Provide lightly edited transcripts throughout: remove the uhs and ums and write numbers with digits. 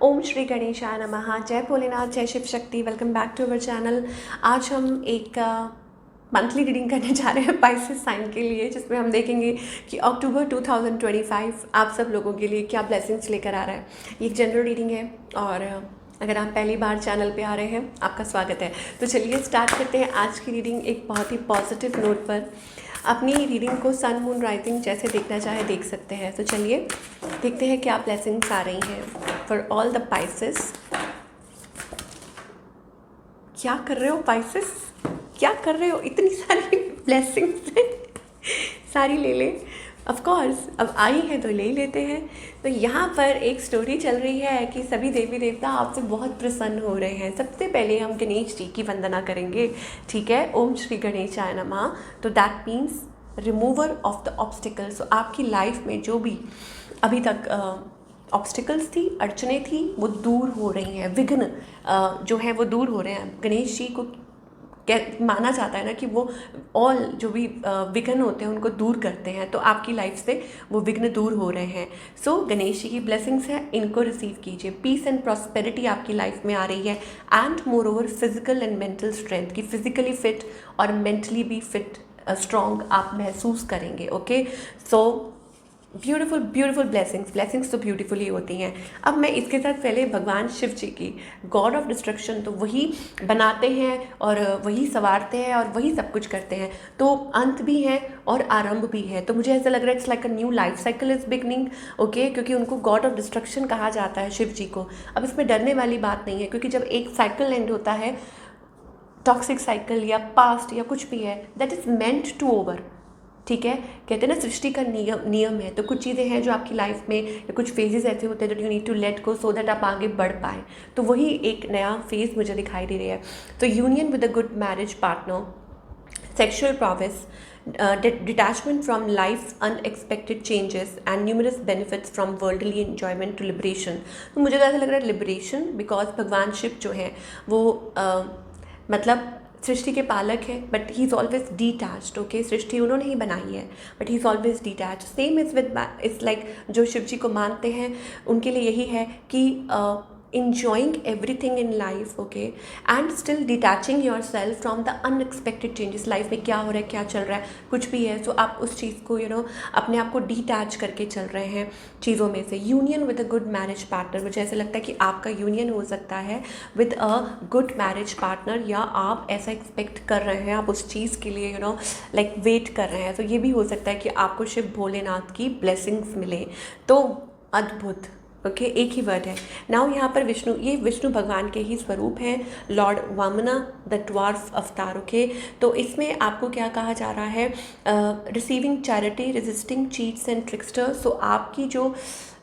ओम श्री गणेशाय नमः। जय भोलेनाथ, जय Shiv Shakti. Welcome back to our channel. आज हम एक मंथली रीडिंग करने जा रहे हैं पाइसेस साइन के लिए, जिसमें हम देखेंगे कि अक्टूबर 2025 आप सब लोगों के लिए क्या ब्लेसिंग्स लेकर आ रहा है। ये एक जनरल रीडिंग है और अगर आप पहली बार चैनल पे आ रहे हैं, आपका स्वागत है। तो चलिए स्टार्ट करते हैं आज की रीडिंग एक बहुत ही पॉजिटिव नोट पर। अपनी रीडिंग को सन मून राइजिंग जैसे देखना चाहे देख सकते हैं। तो चलिए देखते हैं क्या ब्लेसिंग्स आ रही हैं फॉर ऑल द पाइसेस। क्या कर रहे हो पाइसेस, क्या कर रहे हो? इतनी सारी ब्लेसिंग्स हैं, सारी ले ले। ऑफ कोर्स अब आई है तो ले ही लेते हैं। तो यहाँ पर एक स्टोरी चल रही है कि सभी देवी देवता आपसे बहुत प्रसन्न हो रहे हैं। सबसे पहले हम गणेश जी की वंदना करेंगे, ठीक है। ओम श्री गणेशाय नमः। तो that means remover of the obstacles. तो आपकी लाइफ में जो भी अभी तक ऑब्स्टिकल्स थी, अड़चने थी, वो दूर हो रही हैं। विघ्न जो है वो दूर हो रहे हैं। गणेश जी को माना जाता है ना कि वो ऑल जो भी विघ्न होते हैं उनको दूर करते हैं। तो आपकी लाइफ से वो विघ्न दूर हो रहे हैं। सो गणेश जी की ब्लेसिंग्स है, इनको रिसीव कीजिए। पीस एंड प्रॉस्पेरिटी आपकी लाइफ में आ रही है। And more over physical and mental strength, की फिजिकली फिट और मेंटली भी फिट स्ट्रॉन्ग आप महसूस करेंगे। Okay, so beautiful beautiful blessings तो ब्यूटीफुल ही होती हैं। अब मैं इसके साथ पहले भगवान शिव जी की, गॉड ऑफ डिस्ट्रक्शन, तो वही बनाते हैं और वही संवारते हैं और वही सब कुछ करते हैं। तो अंत भी है और आरंभ भी है। तो मुझे ऐसा लग रहा है it's like a new life cycle is beginning. Okay, क्योंकि उनको गॉड ऑफ डिस्ट्रक्शन कहा जाता है शिव जी को। अब इसमें डरने वाली बात नहीं है, क्योंकि जब एक साइकिल एंड होता है, टॉक्सिक साइकिल या पास्ट या कुछ भी है, that is meant to over. ठीक है, कहते हैं ना सृष्टि का नियम है। तो कुछ चीज़ें हैं जो आपकी लाइफ में, या कुछ फेजेस ऐसे होते हैं जो you need to let go so that आप आगे बढ़ पाए। तो वही एक नया फेज मुझे दिखाई दे रही है। तो union with a good marriage partner, sexual prowess, detachment from life unexpected changes and numerous benefits from worldly enjoyment to liberation. तो मुझे तो ऐसा लग रहा है लिबरेशन, बिकॉज भगवान शिव जो हैं वो मतलब सृष्टि के पालक है, but he is always detached. Okay, सृष्टि उन्होंने ही बनाई है, but he is always detached. Same is with, it's like जो शिव जी को मानते हैं उनके लिए यही है कि enjoying everything in life, okay, and still detaching yourself from the unexpected changes। Life में क्या हो रहा है, क्या चल रहा है, कुछ भी है, सो आप उस चीज़ को अपने आप को डिटैच करके चल रहे हैं चीज़ों में से। Union with a good marriage partner, मुझे ऐसा लगता है कि आपका यूनियन हो सकता है with a good marriage partner, या आप ऐसा एक्सपेक्ट कर रहे हैं, आप उस चीज़ के लिए लाइक वेट कर रहे हैं। तो ये भी हो सकता है कि आपको शिव भोलेनाथ की ब्लेसिंग्स मिले। तो अद्भुत। ओके, एक ही वर्ड है। नाउ यहाँ पर विष्णु, ये विष्णु भगवान के ही स्वरूप हैं, lord Vamana the dwarf avatar. Okay, तो इसमें आपको क्या कहा जा रहा है? Receiving charity, resisting cheats and tricksters. So आपकी जो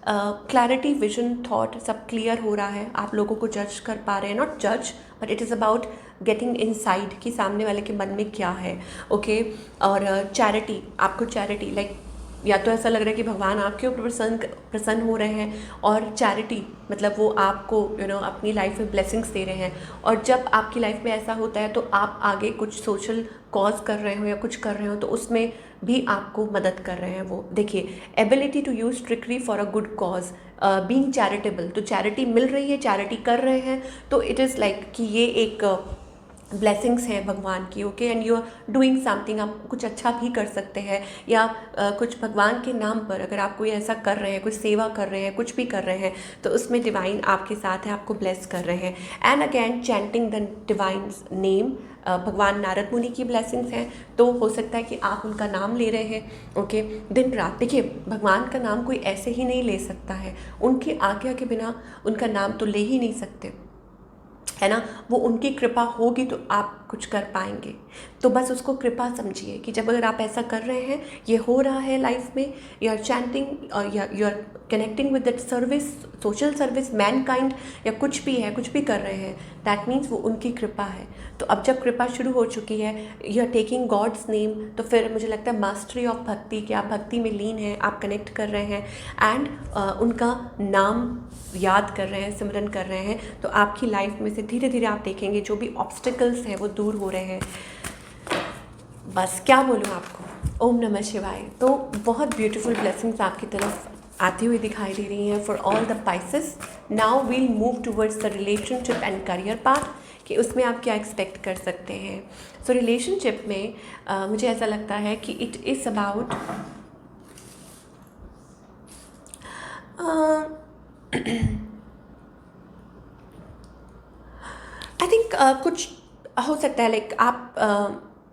क्लैरिटी, विजन, थॉट सब क्लियर हो रहा है। आप लोगों को जज कर पा रहे हैं, नॉट जज but it is about getting inside कि सामने वाले के मन में क्या है। ओके, और चैरिटी, आपको चैरिटी लाइक या तो ऐसा लग रहा है कि भगवान आपके ऊपर प्रसन्न हो रहे हैं, और चैरिटी मतलब वो आपको अपनी लाइफ में ब्लेसिंग्स दे रहे हैं। और जब आपकी लाइफ में ऐसा होता है तो आप आगे कुछ सोशल कॉज कर रहे हो या कुछ कर रहे हो, तो उसमें भी आपको मदद कर रहे हैं वो। देखिए, ability to use trickery for a good cause, being charitable, तो चैरिटी मिल रही है, चैरिटी कर रहे हैं, तो इट इज़ लाइक कि ये एक ब्लेसिंग्स हैं भगवान की। Okay, and you are doing something, आप कुछ अच्छा भी कर सकते हैं, या कुछ भगवान के नाम पर अगर आप कोई ऐसा कर रहे हैं, कुछ सेवा कर रहे हैं, कुछ भी कर रहे हैं, तो उसमें डिवाइन आपके साथ है, आपको ब्लेस कर रहे हैं। And again chanting the divine's name, भगवान नारद मुनि की ब्लेसिंग्स हैं। तो हो सकता है कि आप उनका नाम ले रहे हैं। ओके, दिन रात। देखिए, भगवान का नाम कोई ऐसे ही नहीं ले सकता है, उनकी आज्ञा के बिना उनका नाम तो ले ही नहीं सकते, है ना। वो उनकी कृपा होगी तो आप कुछ कर पाएंगे। तो बस उसको कृपा समझिए कि जब अगर आप ऐसा कर रहे हैं, ये हो रहा है लाइफ में, यू आर चैंटिंग और you are connecting with that service, social service, mankind, या कुछ भी है, कुछ भी कर रहे हैं, दैट मीन्स वो उनकी कृपा है। तो अब जब कृपा शुरू हो चुकी है, you are taking God's name, तो फिर मुझे लगता है मास्टरी ऑफ भक्ति, कि आप भक्ति में लीन हैं, आप कनेक्ट कर रहे हैं एंड उनका नाम याद कर रहे हैं, सिमरन कर रहे हैं। तो आपकी लाइफ में से धीरे धीरे आप देखेंगे जो भी ऑब्स्टिकल्स हैं वो दूर हो रहे हैं। बस क्या बोलूँ आपको, ओम नमः शिवाय। तो बहुत ब्यूटीफुल ब्लेसिंग्स आपकी तरफ आती हुई दिखाई दे रही हैं for all the pieces. Now we'll move towards the relationship and career path, कि उसमें आप क्या एक्सपेक्ट कर सकते हैं। सो रिलेशनशिप में मुझे ऐसा लगता है कि it is about I think कुछ हो सकता है, लाइक आप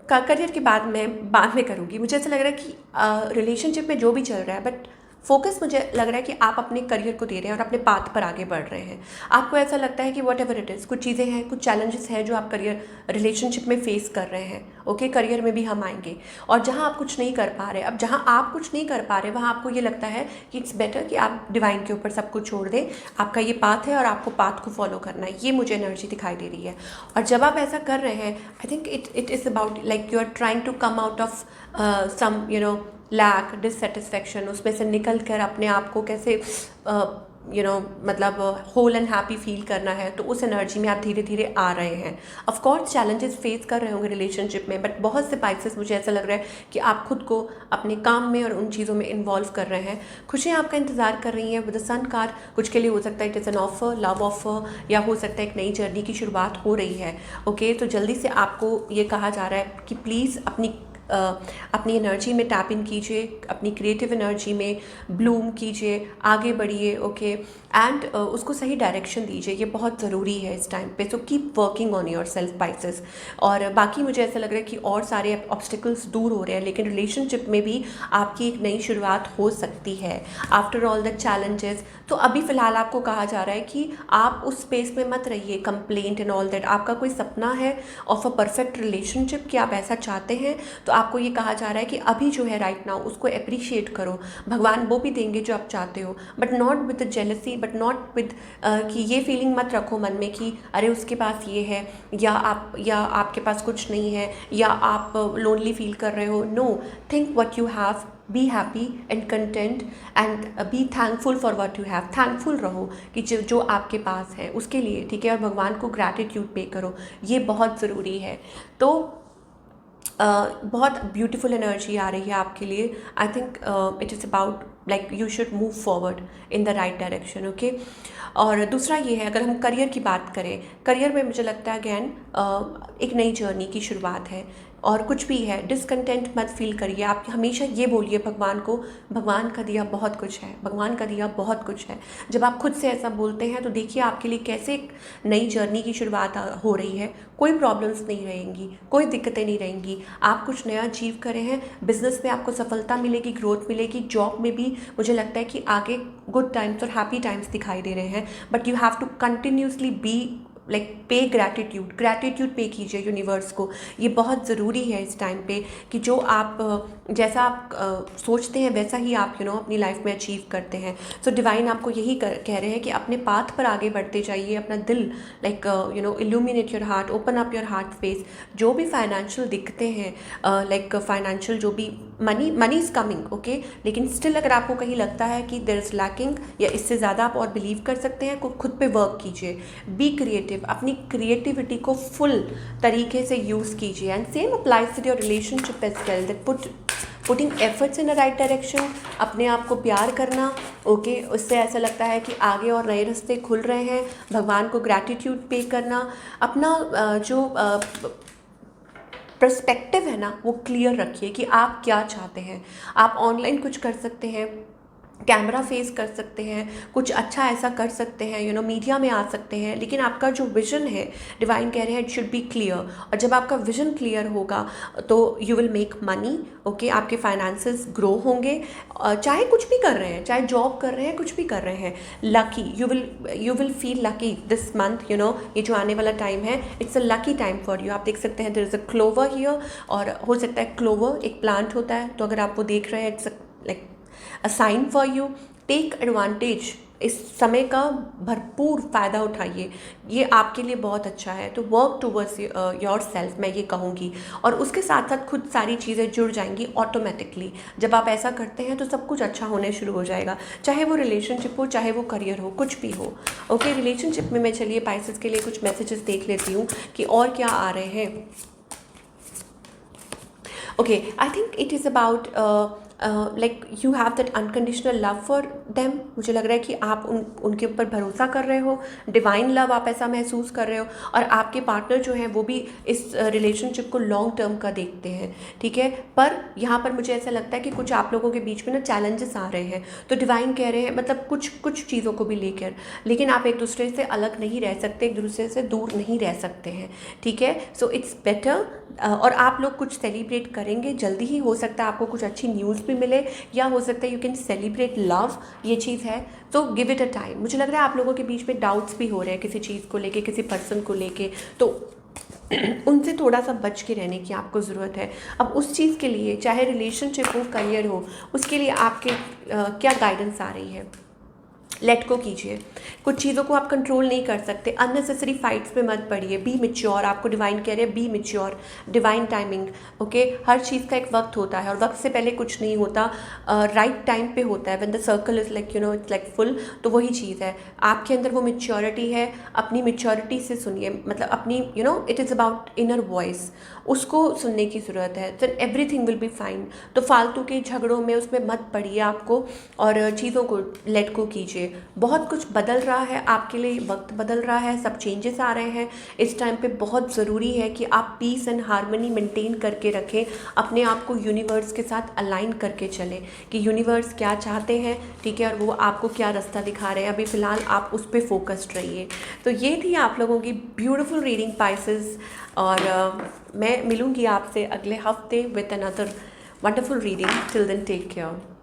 करियर की बात मैं बाद में करूँगी। मुझे ऐसा लग रहा है कि रिलेशनशिप में जो भी चल रहा है, बट फोकस मुझे लग रहा है कि आप अपने करियर को दे रहे हैं और अपने पाथ पर आगे बढ़ रहे हैं। आपको ऐसा लगता है कि वॉट एवर इट इज़, कुछ चीज़ें हैं, कुछ चैलेंजेस हैं जो आप करियर रिलेशनशिप में फेस कर रहे हैं। ओके, करियर में भी हम आएंगे, और जहाँ आप कुछ नहीं कर पा रहे, अब जहाँ आप कुछ नहीं कर पा रहे वहाँ आपको ये लगता है कि इट्स बेटर कि आप डिवाइन के ऊपर सब कुछ छोड़ दें। आपका ये पाथ है और आपको पाथ को फॉलो करना है, ये मुझे एनर्जी दिखाई दे रही है। और जब आप ऐसा कर रहे हैं, I think it is about like you are trying to come out of some lack, dissatisfaction, उसमें से निकल कर अपने आप को कैसे मतलब होल एंड हैप्पी फील करना है। तो उस एनर्जी में आप धीरे धीरे आ रहे हैं। ऑफ कोर्स चैलेंजेस फेस कर रहे होंगे रिलेशनशिप में, बट बहुत से पाइसेस मुझे ऐसा लग रहा है कि आप खुद को अपने काम में और उन चीज़ों में इन्वॉल्व कर रहे हैं। खुशियाँ आपका इंतज़ार कर रही हैं विद द सन कार्ड। कुछ के लिए हो सकता है it is an offer, love offer, या हो सकता है एक नई जर्नी की शुरुआत हो रही है। ओके, तो जल्दी से आपको ये कहा जा रहा है कि प्लीज़ अपनी एनर्जी में टैप इन कीजिए, अपनी क्रिएटिव एनर्जी में ब्लूम कीजिए, आगे बढ़िए। ओके, एंड उसको सही डायरेक्शन दीजिए, ये बहुत ज़रूरी है इस टाइम पे। So keep working on your self Pisces. और बाकी मुझे ऐसा लग रहा है कि और सारे ऑब्स्टिकल्स दूर हो रहे हैं, लेकिन रिलेशनशिप में भी आपकी एक नई शुरुआत हो सकती है आफ्टर ऑल द चैलेंजेस। तो अभी फ़िलहाल आपको कहा जा रहा है कि आप उस स्पेस में मत रहिए कंप्लेंट एंड ऑल दैट। आपका कोई सपना है ऑफ अ परफेक्ट रिलेशनशिप कि आप ऐसा चाहते हैं, तो आपको ये कहा जा रहा है कि अभी जो है राइट नाउ उसको अप्रिशिएट करो। भगवान वो भी देंगे जो आप चाहते हो, but not with jealousy, but not with कि ये फीलिंग मत रखो मन में कि अरे उसके पास ये है, या आपके पास कुछ नहीं है, या आप लोनली फील कर रहे हो। No, think what you have, be happy and content and be thankful for what you have. Thankful रहो कि जो आपके पास है उसके लिए, ठीक है। और भगवान को ग्रैटिट्यूड पे करो, ये बहुत ज़रूरी है। तो बहुत ब्यूटीफुल एनर्जी आ रही है आपके लिए। आई think it is about like you should move forward in the right direction. Okay, और दूसरा ये है, अगर हम करियर की बात करें, करियर में मुझे लगता है अगैन एक नई जर्नी की शुरुआत है। और कुछ भी है, डिसकंटेंट मत फील करिए। आप हमेशा ये बोलिए भगवान को, भगवान का दिया बहुत कुछ है, भगवान का दिया बहुत कुछ है। जब आप खुद से ऐसा बोलते हैं तो देखिए आपके लिए कैसे एक नई जर्नी की शुरुआत हो रही है। कोई प्रॉब्लम्स नहीं रहेंगी, कोई दिक्कतें नहीं रहेंगी। आप कुछ नया अचीव करे हैं, बिजनेस में आपको सफलता मिलेगी, ग्रोथ मिलेगी। जॉब में भी मुझे लगता है कि आगे गुड टाइम्स और हैप्पी टाइम्स दिखाई दे रहे हैं, but you have to continuously be like pay gratitude pay कीजिए यूनिवर्स को। ये बहुत ज़रूरी है इस टाइम पे कि जो आप जैसा आप सोचते हैं वैसा ही आप अपनी लाइफ में अचीव करते हैं। सो डिवाइन आपको यही कह रहे हैं कि अपने पाथ पर आगे बढ़ते जाइए। अपना दिल like illuminate your heart, open up your heart space. जो भी फाइनेंशियल दिक्कतें हैं, लाइक फाइनेंशियल जो भी मनी इज़ कमिंग, ओके, लेकिन स्टिल अगर आपको कहीं लगता है कि देयर इज़ लैकिंग या इससे ज़्यादा आप और बिलीव कर सकते हैं, खुद पे वर्क कीजिए। बी क्रिएटिव, अपनी क्रिएटिविटी को फुल तरीके से यूज़ कीजिए। And same applies to your relationship as well, that putting efforts in a right direction. अपने आप को प्यार करना, ओके, उससे ऐसा लगता है कि आगे और नए रास्ते खुल रहे हैं। भगवान को ग्रैटिट्यूड पे करना, अपना जो पर्सपेक्टिव है ना वो क्लियर रखिए कि आप क्या चाहते हैं। आप ऑनलाइन कुछ कर सकते हैं, कैमरा फेस कर सकते हैं, कुछ अच्छा ऐसा कर सकते हैं, मीडिया में आ सकते हैं, लेकिन आपका जो विजन है, डिवाइन कह रहे हैं इट शुड बी क्लियर। और जब आपका विजन क्लियर होगा तो you will make money, okay, आपके फाइनेंसेस ग्रो होंगे। चाहे कुछ भी कर रहे हैं, चाहे जॉब कर रहे हैं, कुछ भी कर रहे हैं, lucky you will feel lucky this month. ये जो आने वाला टाइम है, it's a lucky time for you. आप देख सकते हैं there is a clover here, और हो सकता है क्लोवर एक प्लांट होता है, तो अगर आप वो देख रहे हैं it's like a sign for you. Take advantage, इस समय का भरपूर फ़ायदा उठाइए, ये आपके लिए बहुत अच्छा है। तो वर्क टूवर्ड्स योर सेल्फ, मैं ये कहूँगी। और उसके साथ साथ खुद सारी चीज़ें जुड़ जाएंगी ऑटोमेटिकली। जब आप ऐसा करते हैं तो सब कुछ अच्छा होने शुरू हो जाएगा, चाहे वो रिलेशनशिप हो, चाहे वो करियर हो, कुछ भी हो। ओके, रिलेशनशिप में मैं चलिए पाइसेस के लिए कुछ मैसेजेस देख लेती हूँ कि और क्या आ रहे हैं। Okay, I think it is about like you have that unconditional love for them. मुझे लग रहा है कि आप उनके ऊपर भरोसा कर रहे हो, डिवाइन लव आप ऐसा महसूस कर रहे हो, और आपके पार्टनर जो हैं वो भी इस रिलेशनशिप को लॉन्ग टर्म का देखते हैं, ठीक है। पर यहाँ पर मुझे ऐसा लगता है कि कुछ आप लोगों के बीच में ना चैलेंजेस आ रहे हैं, तो डिवाइन कह रहे हैं मतलब कुछ चीज़ों को भी लेकर, लेकिन आप एक दूसरे से अलग नहीं रह सकते, एक दूसरे से दूर नहीं रह सकते हैं, ठीक है। सो इट्स बेटर, और आप लोग कुछ सेलिब्रेट करेंगे जल्दी ही, हो सकता है आपको कुछ अच्छी न्यूज़ भी मिले, या हो सकता है यू कैन सेलिब्रेट लव, ये चीज़ है। तो गिव इट अ टाइम। मुझे लग रहा है आप लोगों के बीच में डाउट्स भी हो रहे हैं किसी चीज़ को लेके, किसी पर्सन को लेके, तो उनसे थोड़ा सा बच के रहने की आपको ज़रूरत है। अब उस चीज़ के लिए, चाहे रिलेशनशिप हो, करियर हो, उसके लिए आपके क्या गाइडेंस आ रही है, लेट को कीजिए। कुछ चीज़ों को आप कंट्रोल नहीं कर सकते, अननेसेसरी फाइट्स में मत पड़िए, बी मिच्योर। आपको डिवाइन कह रहे हैं be mature, divine timing, okay. हर चीज़ का एक वक्त होता है, और वक्त से पहले कुछ नहीं होता, राइट टाइम पे होता है, when the circle is like it's like full. तो वही चीज़ है, आपके अंदर वो मिच्योरिटी है, अपनी मिच्योरिटी से सुनिए, मतलब अपनी it is about inner voice, उसको सुनने की ज़रूरत है, then everything will be fine. तो फालतू के झगड़ों में उसमें मत पड़िए आपको, और चीज़ों को लेट को कीजिए। बहुत कुछ बदल रहा है आपके लिए, वक्त बदल रहा है, सब चेंजेस आ रहे हैं इस टाइम पे। बहुत ज़रूरी है कि आप पीस एंड हार्मनी मेंटेन करके रखें, अपने आप को यूनिवर्स के साथ अलाइन करके चलें कि यूनिवर्स क्या चाहते हैं, ठीक है, और वो आपको क्या रास्ता दिखा रहे हैं। अभी फ़िलहाल आप उस पर फोकस्ड रहिए। तो ये थी आप लोगों की ब्यूटीफुल रीडिंग पाइसेस, और मैं मिलूँगी आपसे अगले हफ्ते with another wonderful reading. Till then take care.